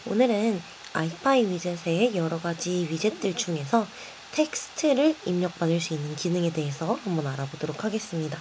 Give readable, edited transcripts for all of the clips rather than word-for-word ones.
오늘은 아이파이 위젯의 여러가지 위젯들 중에서 텍스트를 입력받을 수 있는 기능에 대해서 한번 알아보도록 하겠습니다.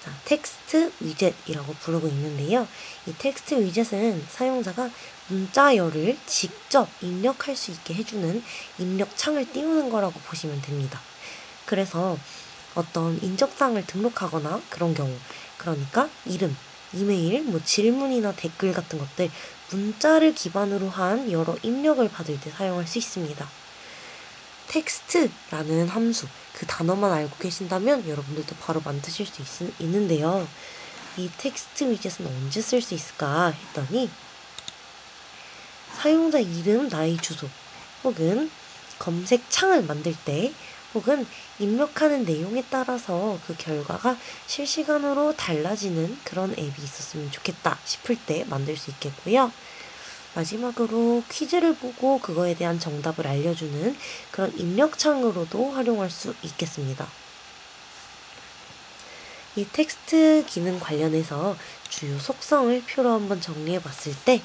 자, 텍스트 위젯이라고 부르고 있는데요. 이 텍스트 위젯은 사용자가 문자열을 직접 입력할 수 있게 해주는 입력창을 띄우는 거라고 보시면 됩니다. 그래서 어떤 인적사항을 등록하거나 그런 경우, 그러니까 이름, 이메일, 질문이나 댓글 같은 것들, 문자를 기반으로 한 여러 입력을 받을 때 사용할 수 있습니다. 텍스트라는 함수, 그 단어만 알고 계신다면 여러분들도 바로 만드실 수 있는데요. 이 텍스트 위젯은 언제 쓸 수 있을까 했더니 사용자 이름, 나이, 주소 혹은 검색창을 만들 때 혹은 입력하는 내용에 따라서 그 결과가 실시간으로 달라지는 그런 앱이 있었으면 좋겠다 싶을 때 만들 수 있겠고요. 마지막으로 퀴즈를 보고 그거에 대한 정답을 알려주는 그런 입력창으로도 활용할 수 있겠습니다. 이 텍스트 기능 관련해서 주요 속성을 표로 한번 정리해 봤을 때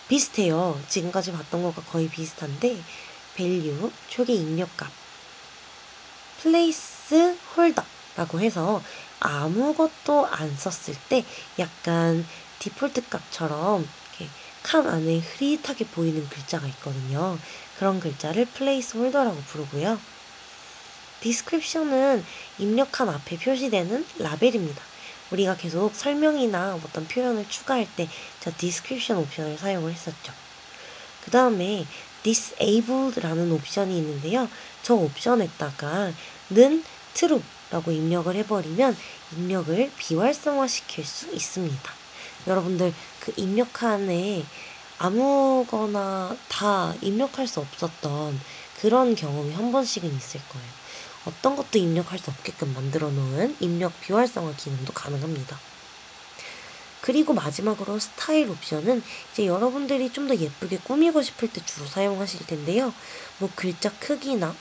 비슷해요. 지금까지 봤던 것과 거의 비슷한데 value, 초기 입력값, place holder라고 해서 아무것도 안 썼을 때 약간 디폴트 값처럼 이렇게 칸 안에 흐릿하게 보이는 글자가 있거든요. 그런 글자를 place holder라고 부르고요. description은 입력한 앞에 표시되는 라벨입니다. 우리가 계속 설명이나 어떤 표현을 추가할 때 저 description 옵션을 사용을 했었죠. 그 다음에 disabled라는 옵션이 있는데요. 저 옵션에다가 는 true라고 입력을 해버리면 입력을 비활성화 시킬 수 있습니다. 여러분들 그 입력칸에 아무거나 다 입력할 수 없었던 그런 경험이 한 번씩은 있을 거예요. 어떤 것도 입력할 수 없게끔 만들어 놓은 입력 비활성화 기능도 가능합니다. 그리고 마지막으로 스타일 옵션은 이제 여러분들이 좀 더 예쁘게 꾸미고 싶을 때 주로 사용하실 텐데요. 글자 크기나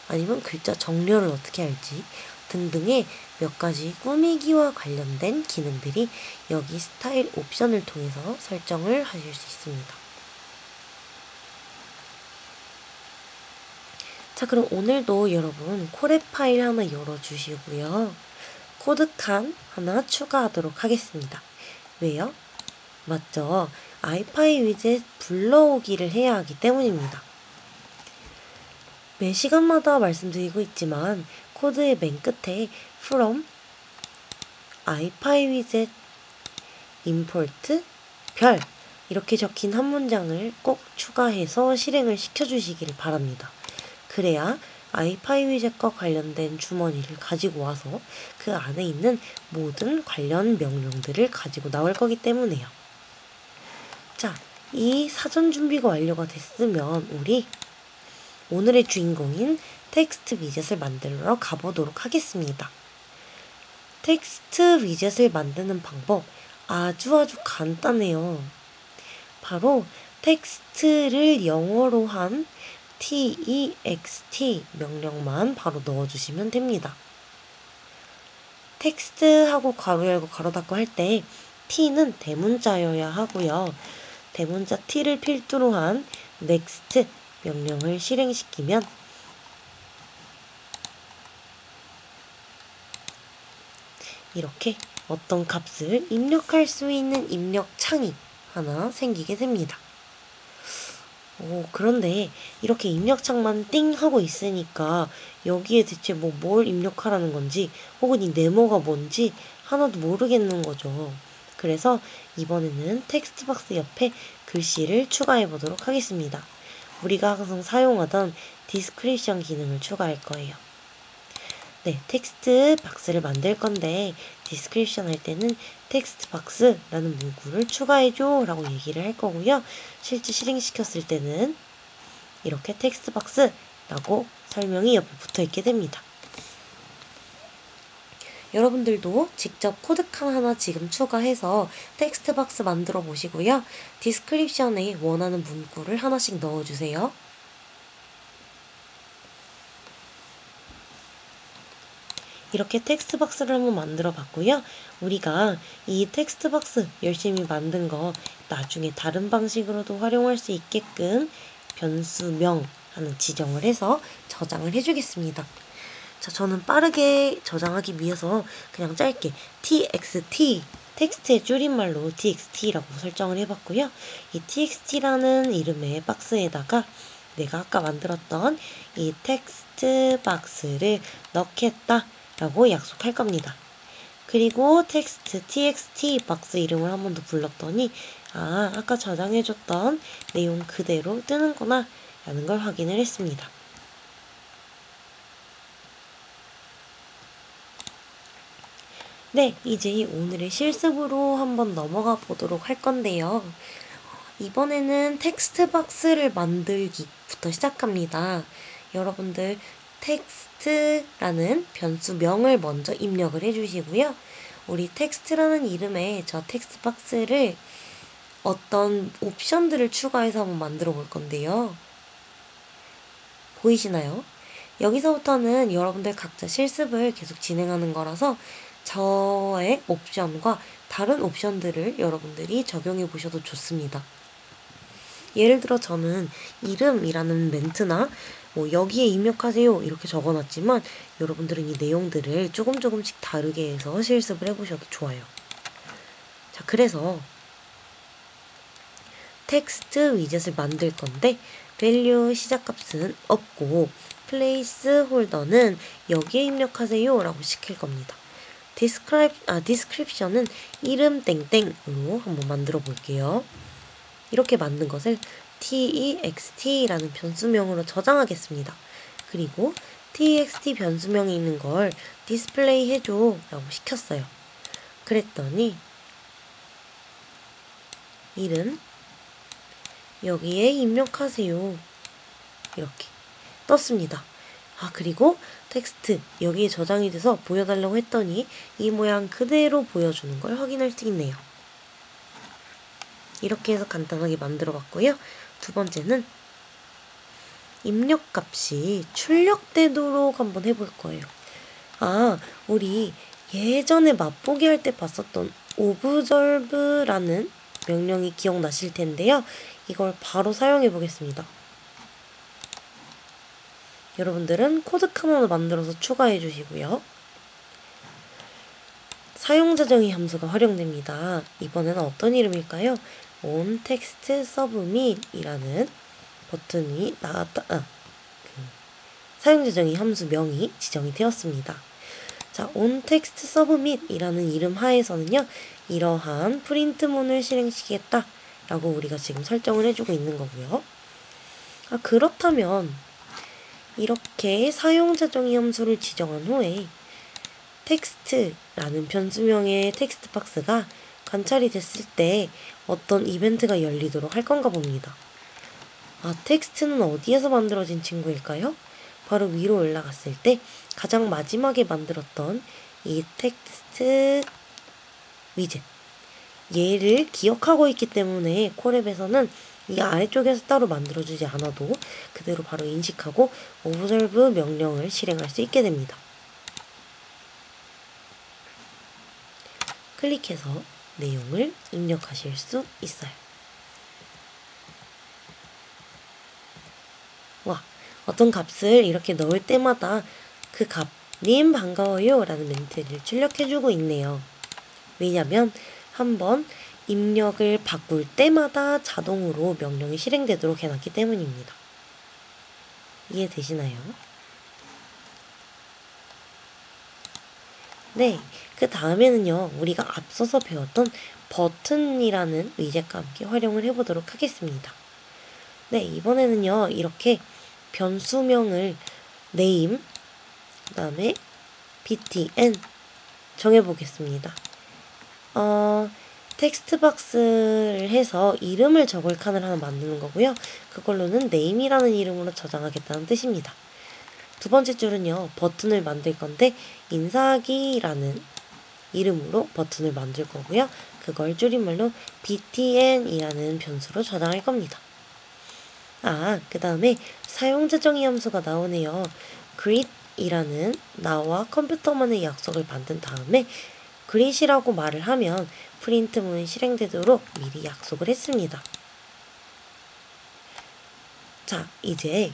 아니면 글자 정렬을 어떻게 할지 등등의 몇 가지 꾸미기와 관련된 기능들이 여기 스타일 옵션을 통해서 설정을 하실 수 있습니다. 자, 그럼 오늘도 여러분 코드 파일 하나 열어주시고요. 코드 칸 하나 추가하도록 하겠습니다. 왜요? 맞죠? 아이파이 위젯 불러오기를 해야 하기 때문입니다. 매 시간마다 말씀드리고 있지만 코드의 맨 끝에 from 아이파이 위젯 import 별 이렇게 적힌 한 문장을 꼭 추가해서 실행을 시켜주시기를 바랍니다. 그래야 아이파이 위젯과 관련된 주머니를 가지고 와서 그 안에 있는 모든 관련 명령들을 가지고 나올 거기 때문에요. 자, 이 사전 준비가 완료가 됐으면 우리 오늘의 주인공인 텍스트 위젯을 만들러 가보도록 하겠습니다. 텍스트 위젯을 만드는 방법 아주 간단해요. 바로 텍스트를 영어로 한 text 명령만 바로 넣어주시면 됩니다. 텍스트하고 괄호 열고 괄호 닫고 할 때 t는 대문자여야 하고요. 대문자 t를 필두로 한 next 명령을 실행시키면 이렇게 어떤 값을 입력할 수 있는 입력창이 하나 생기게 됩니다. 그런데 이렇게 입력창만 띵 하고 있으니까 여기에 대체 뭘 입력하라는 건지 혹은 이 네모가 뭔지 하나도 모르겠는 거죠. 그래서 이번에는 텍스트 박스 옆에 글씨를 추가해 보도록 하겠습니다. 우리가 항상 사용하던 디스크리션 기능을 추가할 거예요. 네, 텍스트 박스를 만들 건데 디스크리션 할 때는 텍스트 박스라는 문구를 추가해줘 라고 얘기를 할 거고요. 실제 실행시켰을 때는 이렇게 텍스트 박스라고 설명이 옆에 붙어 있게 됩니다. 여러분들도 직접 코드 칸 하나 지금 추가해서 텍스트 박스 만들어 보시고요. 디스크립션에 원하는 문구를 하나씩 넣어주세요. 이렇게 텍스트 박스를 한번 만들어 봤고요. 우리가 이 텍스트 박스 열심히 만든 거 나중에 다른 방식으로도 활용할 수 있게끔 변수명 하는 지정을 해서 저장을 해주겠습니다. 자, 저는 빠르게 저장하기 위해서 그냥 짧게 txt 텍스트의 줄임말로 txt라고 설정을 해봤고요. 이 txt라는 이름의 박스에다가 내가 아까 만들었던 이 텍스트 박스를 넣겠다 라고 약속할 겁니다. 그리고 텍스트 txt 박스 이름을 한 번 더 불렀더니 아까 저장해줬던 내용 그대로 뜨는구나 라는 걸 확인을 했습니다. 네, 이제 오늘의 실습으로 한번 넘어가 보도록 할 건데요. 이번에는 텍스트 박스를 만들기부터 시작합니다. 여러분들 텍스트라는 변수명을 먼저 입력을 해주시고요. 우리 텍스트라는 이름의 저 텍스트 박스를 어떤 옵션들을 추가해서 한번 만들어 볼 건데요. 보이시나요? 여기서부터는 여러분들 각자 실습을 계속 진행하는 거라서 저의 옵션과 다른 옵션들을 여러분들이 적용해 보셔도 좋습니다. 예를 들어 저는 이름이라는 멘트나 뭐 여기에 입력하세요 이렇게 적어놨지만 여러분들은 이 내용들을 조금씩 다르게 해서 실습을 해보셔도 좋아요. 자, 그래서 텍스트 위젯을 만들 건데 value 시작값은 없고 placeholder는 여기에 입력하세요 라고 시킬 겁니다. description은 이름 땡땡으로 한번 만들어 볼게요. 이렇게 만든 것을 text라는 변수명으로 저장하겠습니다. 그리고 txt 변수명에 있는 걸 디스플레이 해줘 라고 시켰어요. 그랬더니 이름 여기에 입력하세요 이렇게 떴습니다. 그리고 텍스트 여기에 저장이 돼서 보여달라고 했더니 이 모양 그대로 보여주는 걸 확인할 수 있네요. 이렇게 해서 간단하게 만들어 봤고요. 두 번째는 입력값이 출력되도록 한번 해볼 거예요. 우리 예전에 맛보기 할 때 봤었던 observe라는 명령이 기억나실 텐데요. 이걸 바로 사용해 보겠습니다. 여러분들은 코드 커먼드 만들어서 추가해 주시고요. 사용자 정의 함수가 활용됩니다. 이번에는 어떤 이름일까요? onTextSubmit이라는 버튼이 나왔다. 사용자 정의 함수 명이 지정이 되었습니다. 자, onTextSubmit이라는 이름 하에서는요, 이러한 프린트문을 실행시키겠다 라고 우리가 지금 설정을 해주고 있는 거고요. 그렇다면 이렇게 사용자 정의 함수를 지정한 후에 텍스트라는 변수명의 텍스트 박스가 관찰이 됐을 때 어떤 이벤트가 열리도록 할 건가 봅니다. 텍스트는 어디에서 만들어진 친구일까요? 바로 위로 올라갔을 때 가장 마지막에 만들었던 이 텍스트 위젯 얘를 기억하고 있기 때문에 콜앱에서는 이 아래쪽에서 따로 만들어주지 않아도 그대로 바로 인식하고 observe 명령을 실행할 수 있게 됩니다. 클릭해서 내용을 입력하실 수 있어요. 어떤 값을 이렇게 넣을 때마다 그 값, 님 반가워요 라는 멘트를 출력해주고 있네요. 왜냐면 한번 입력을 바꿀 때마다 자동으로 명령이 실행되도록 해놨기 때문입니다. 이해되시나요? 네, 그 다음에는요, 우리가 앞서서 배웠던 버튼이라는 위젯과 함께 활용을 해보도록 하겠습니다. 네, 이번에는요, 이렇게 변수명을 name, 그 다음에 btn 정해보겠습니다. 텍스트 박스를 해서 이름을 적을 칸을 하나 만드는 거고요. 그걸로는 name이라는 이름으로 저장하겠다는 뜻입니다. 두 번째 줄은요, 버튼을 만들 건데 인사하기라는 이름으로 버튼을 만들 거고요. 그걸 줄임말로 btn이라는 변수로 저장할 겁니다. 그 다음에 사용자 정의 함수가 나오네요. greet 이라는 나와 컴퓨터만의 약속을 만든 다음에 그릿이라고 말을 하면 프린트문이 실행되도록 미리 약속을 했습니다. 자, 이제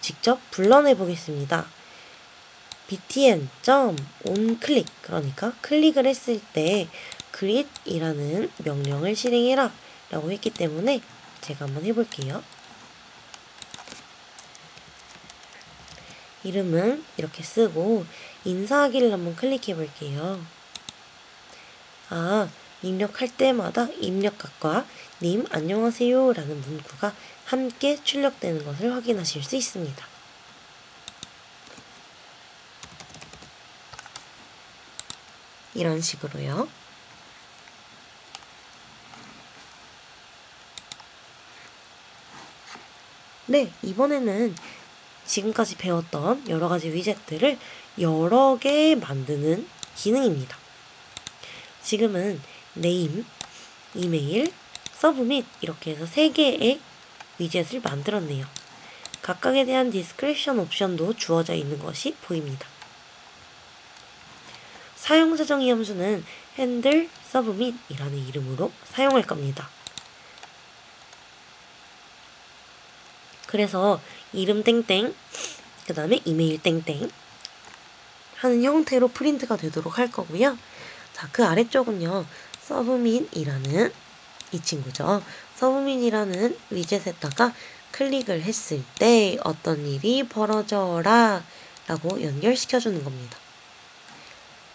직접 불러내 보겠습니다. btn.onClick, 그러니까 클릭을 했을 때 greet이라는 명령을 실행해라 라고 했기 때문에 제가 한번 해볼게요. 이름은 이렇게 쓰고 인사하기를 한번 클릭해 볼게요. 입력할 때마다 입력각과 님 안녕하세요 라는 문구가 함께 출력되는 것을 확인하실 수 있습니다. 이런 식으로요. 네, 이번에는 지금까지 배웠던 여러 가지 위젯들을 여러 개 만드는 기능입니다. 지금은 네임, 이메일, 서브밋 이렇게 해서 3개의 위젯을 만들었네요. 각각에 대한 디스크립션 옵션도 주어져 있는 것이 보입니다. 사용자 정의 함수는 handle submit이라는 이름으로 사용할 겁니다. 그래서 이름 땡땡, 그 다음에 이메일 땡땡 하는 형태로 프린트가 되도록 할 거고요. 자, 그 아래쪽은요, submit이라는 이 친구죠. submit이라는 위젯에다가 클릭을 했을 때 어떤 일이 벌어져라 라고 연결시켜주는 겁니다.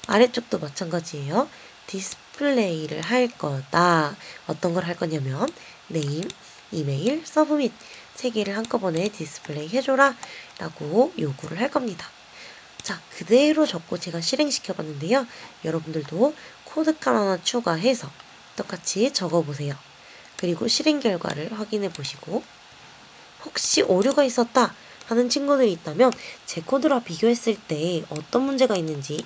아래쪽도 마찬가지예요. 디스플레이를 할 거다. 어떤 걸 할 거냐면 네임, 이메일, 서브밋 3개를 한꺼번에 디스플레이 해줘라 라고 요구를 할 겁니다. 자, 그대로 적고 제가 실행시켜 봤는데요. 여러분들도 코드 칸 하나 추가해서 똑같이 적어보세요. 그리고 실행 결과를 확인해 보시고 혹시 오류가 있었다 하는 친구들이 있다면 제 코드랑 비교했을 때 어떤 문제가 있는지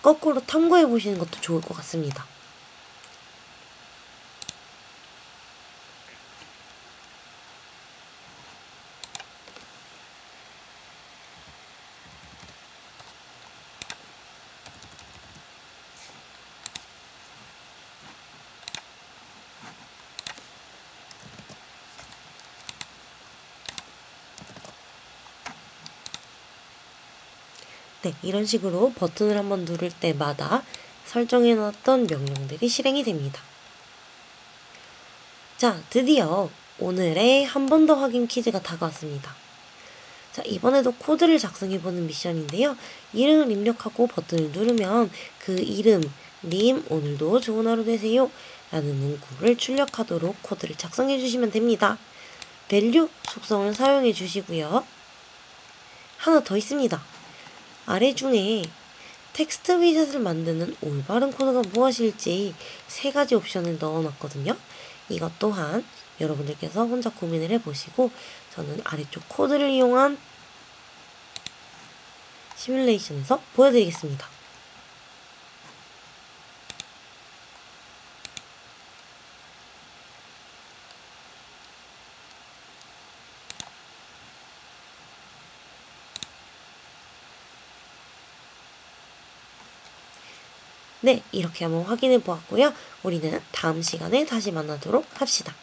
거꾸로 탐구해 보시는 것도 좋을 것 같습니다. 네, 이런 식으로 버튼을 한번 누를 때마다 설정해놨던 명령들이 실행이 됩니다. 자, 드디어 오늘의 한 번 더 확인 퀴즈가 다가왔습니다. 자, 이번에도 코드를 작성해보는 미션인데요. 이름을 입력하고 버튼을 누르면 그 이름, 님, 오늘도 좋은 하루 되세요 라는 문구를 출력하도록 코드를 작성해주시면 됩니다. value 속성을 사용해 주시고요. 하나 더 있습니다. 아래 중에 텍스트 위젯을 만드는 올바른 코드가 무엇일지 3가지 옵션을 넣어놨거든요. 이것 또한 여러분들께서 혼자 고민을 해보시고 저는 아래쪽 코드를 이용한 시뮬레이션에서 보여드리겠습니다. 네, 이렇게 한번 확인해 보았고요. 우리는 다음 시간에 다시 만나도록 합시다.